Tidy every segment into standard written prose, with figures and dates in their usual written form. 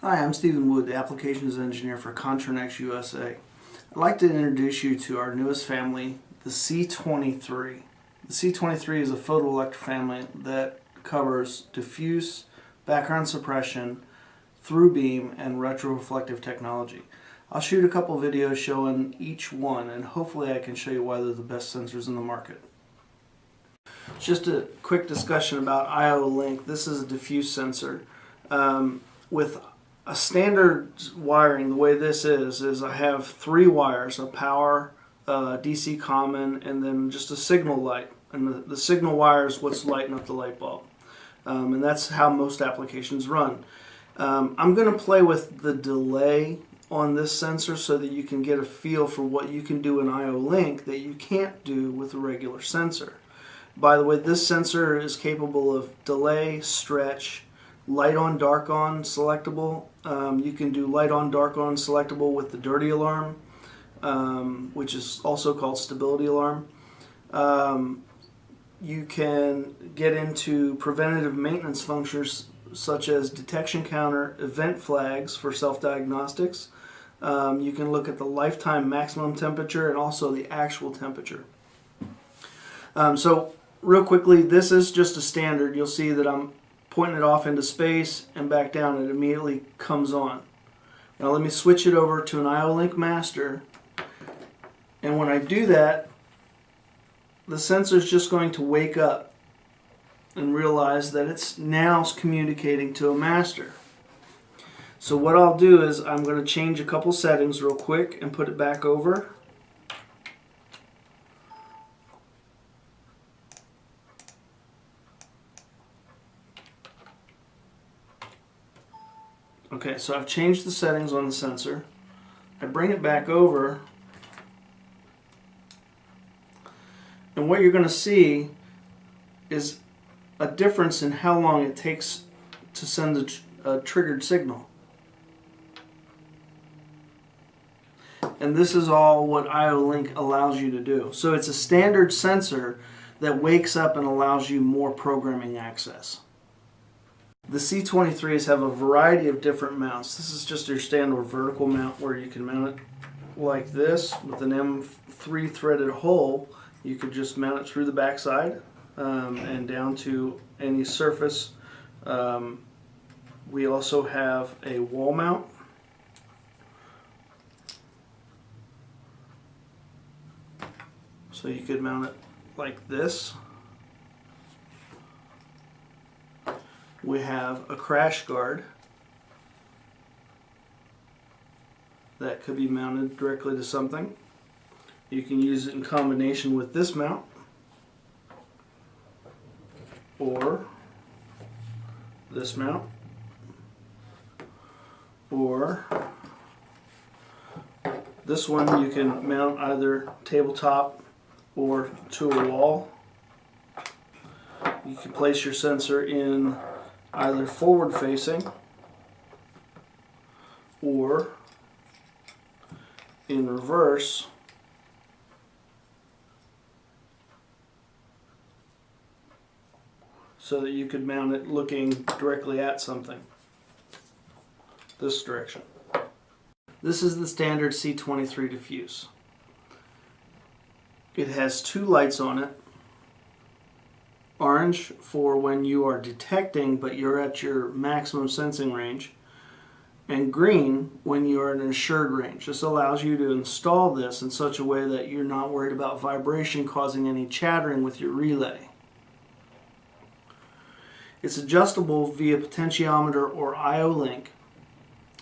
Hi, I'm Stephen Wood, the Applications Engineer for Contrinex USA. I'd like to introduce you to our newest family, the C23. The C23 is a photoelectric family that covers diffuse, background suppression, through beam, and retroreflective technology. I'll shoot a couple videos showing each one, and hopefully I can show you why they're the best sensors in the market. Just a quick discussion about I/O link. This is a diffuse sensor. With a standard wiring, the way this is I have three wires: a power, DC common, and then just a signal light. And the signal wire is what's lighting up the light bulb. And that's how most applications run. I'm going to play with the delay on this sensor so that you can get a feel for what you can do in I/O link that you can't do with a regular sensor. By the way, this sensor is capable of delay, stretch, light on, dark on selectable. You can do light on, dark on selectable with the dirty alarm, which is also called stability alarm. You can get into preventative maintenance functions such as detection counter, event flags for self-diagnostics. You can look at the lifetime maximum temperature and also the actual temperature. So real quickly, this is just a standard. You'll see that I'm pointing it off into space and back down. It immediately comes on. Now let me switch it over to an I/O link master, and when I do that, the sensor is just going to wake up and realize that it's now communicating to a master. So what I'll do is I'm going to change a couple settings real quick and put it back over. Okay, so I've changed the settings on the sensor. I bring it back over, and what you're going to see is a difference in how long it takes to send a triggered signal. And this is all what I/O link allows you to do. So it's a standard sensor that wakes up and allows you more programming access. The C23s have a variety of different mounts. This is just your standard vertical mount where you can mount it like this with an M3 threaded hole. You could just mount it through the backside and down to any surface. We also have a wall mount. So you could mount it like this. We have a crash guard that could be mounted directly to something. You can use it in combination with this mount, or this mount, or this one. You can mount either tabletop or to a wall. You can place your sensor in either forward facing or in reverse, so that you could mount it looking directly at something, this direction. This is the standard C23 diffuse. It has two lights on it. Orange for when you are detecting but you're at your maximum sensing range, and green when you are in an assured range. This allows you to install this in such a way that you're not worried about vibration causing any chattering with your relay. It's adjustable via potentiometer or I/O link,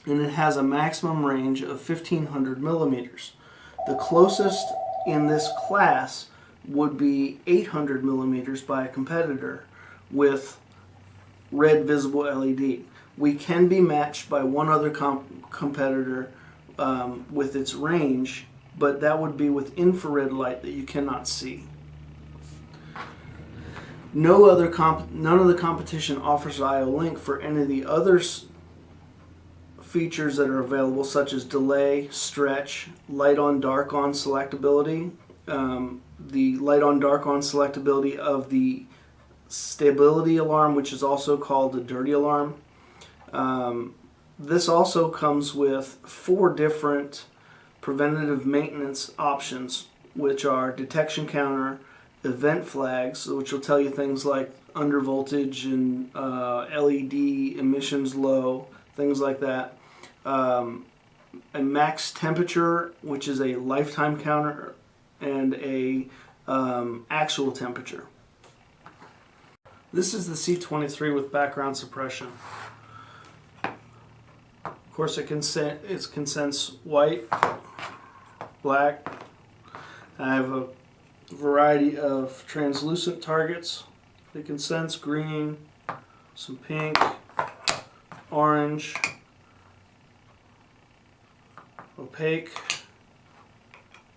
and it has a maximum range of 1500 millimeters. The closest in this class would be 800 millimeters by a competitor with red visible LED. We can be matched by one other competitor with its range, but that would be with infrared light that you cannot see. None of the competition offers I/O link for any of the other features that are available, such as delay, stretch, light on, dark on selectability. The light on, dark on selectability of the stability alarm, which is also called the dirty alarm. This also comes with 4 different preventative maintenance options, which are detection counter, event flags, which will tell you things like under voltage and LED emissions low, things like that. A max temperature, which is a lifetime counter, and a actual temperature. This is the C23 with background suppression. Of course, it can sense white, black. I have a variety of translucent targets. It can sense green, some pink, orange, opaque,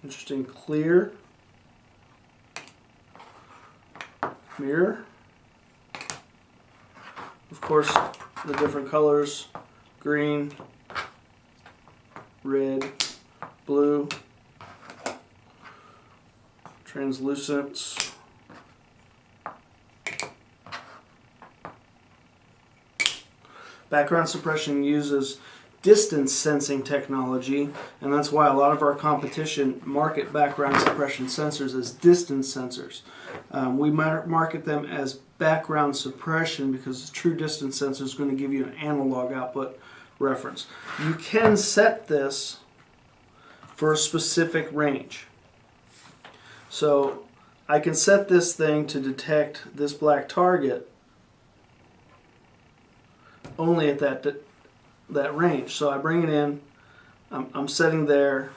interesting clear, mirror. Of course, the different colors: green, red, blue, translucents, background suppression uses distance sensing technology, and that's why a lot of our competition market background suppression sensors as distance sensors. We market them as background suppression because the true distance sensor is going to give you an analog output reference. You can set this for a specific range. So I can set this thing to detect this black target only at that range. So I bring it in, I'm setting there,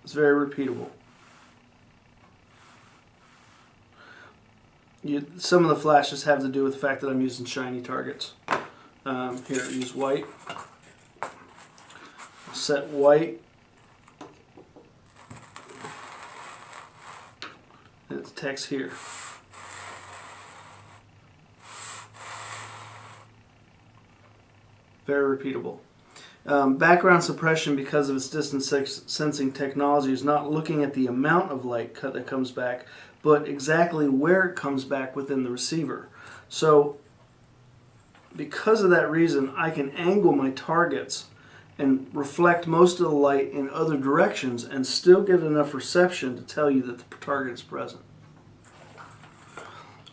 it's very repeatable. Some of the flashes have to do with the fact that I'm using shiny targets. Here, use white. Set white. And it detects here. Very repeatable. Background suppression, because of its distance sensing technology, is not looking at the amount of light that comes back, but exactly where it comes back within the receiver. So because of that reason, I can angle my targets and reflect most of the light in other directions and still get enough reception to tell you that the target is present.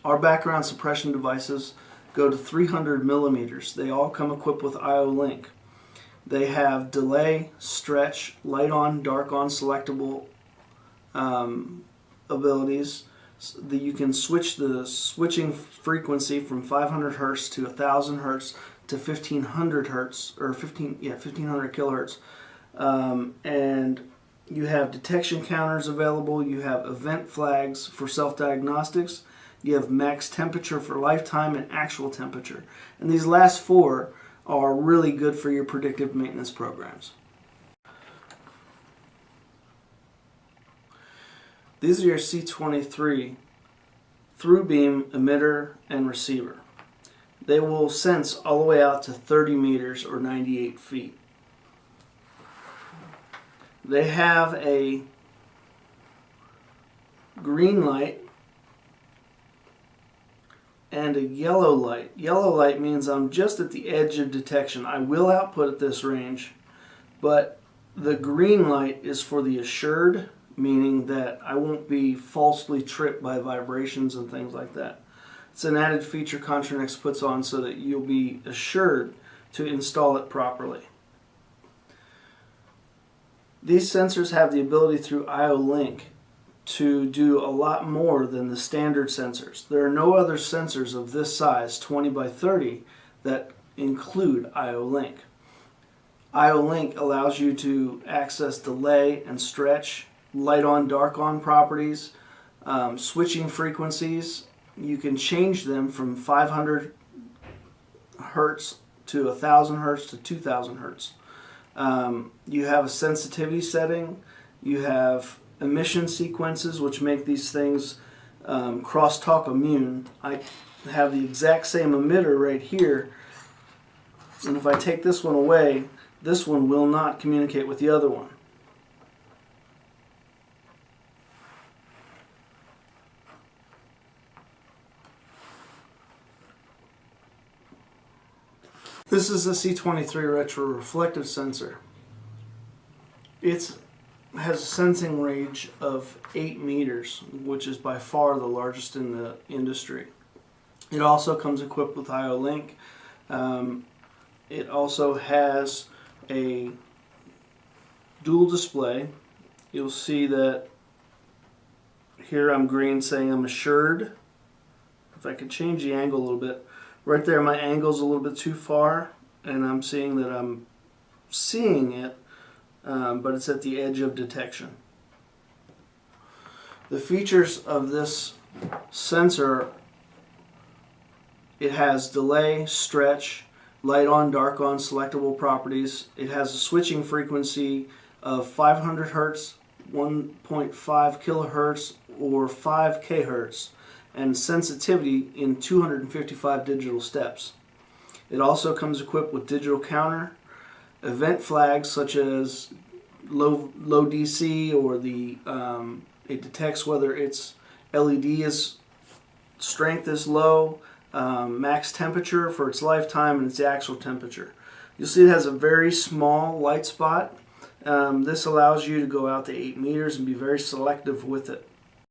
Our background suppression devices go to 300 millimeters. They all come equipped with IO Link. They have delay, stretch, light on, dark on selectable abilities. So that you can switch the switching frequency from 500 hertz to 1000 hertz to 1500 hertz, or 1500 kilohertz. And you have detection counters available. You have event flags for self-diagnostics. You have max temperature for lifetime and actual temperature. And these last 4 are really good for your predictive maintenance programs. These are your C23 through beam emitter and receiver. They will sense all the way out to 30 meters or 98 feet. They have a green light and a yellow light. Yellow light means I'm just at the edge of detection. I will output at this range, but the green light is for the assured, meaning that I won't be falsely tripped by vibrations and things like that. It's an added feature Contrinex puts on so that you'll be assured to install it properly. These sensors have the ability through IO Link to do a lot more than the standard sensors. There are no other sensors of this size, 20 by 30, that include IO Link. IO Link allows you to access delay and stretch, light on, dark on properties, switching frequencies. You can change them from 500 hertz to 1000 hertz to 2000 hertz. You have a sensitivity setting. You have emission sequences, which make these things crosstalk immune. I have the exact same emitter right here, and if I take this one away, this one will not communicate with the other one. This is the C23 retro reflective sensor. It has a sensing range of 8 meters, which is by far the largest in the industry. It also comes equipped with IO Link. It also has a dual display. You'll see that here I'm green saying I'm assured. If I could change the angle a little bit, right there my angle's a little bit too far, and I'm seeing that I'm seeing it, but it's at the edge of detection. The features of this sensor: it has delay, stretch, light on, dark on, selectable properties. It has a switching frequency of 500 Hz, 1.5 kilohertz, or 5 kHz, and sensitivity in 255 digital steps. It also comes equipped with digital counter, event flags such as low DC, or it detects whether its LED strength is low, max temperature for its lifetime, and its actual temperature. You'll see it has a very small light spot. This allows you to go out to 8 meters and be very selective with it.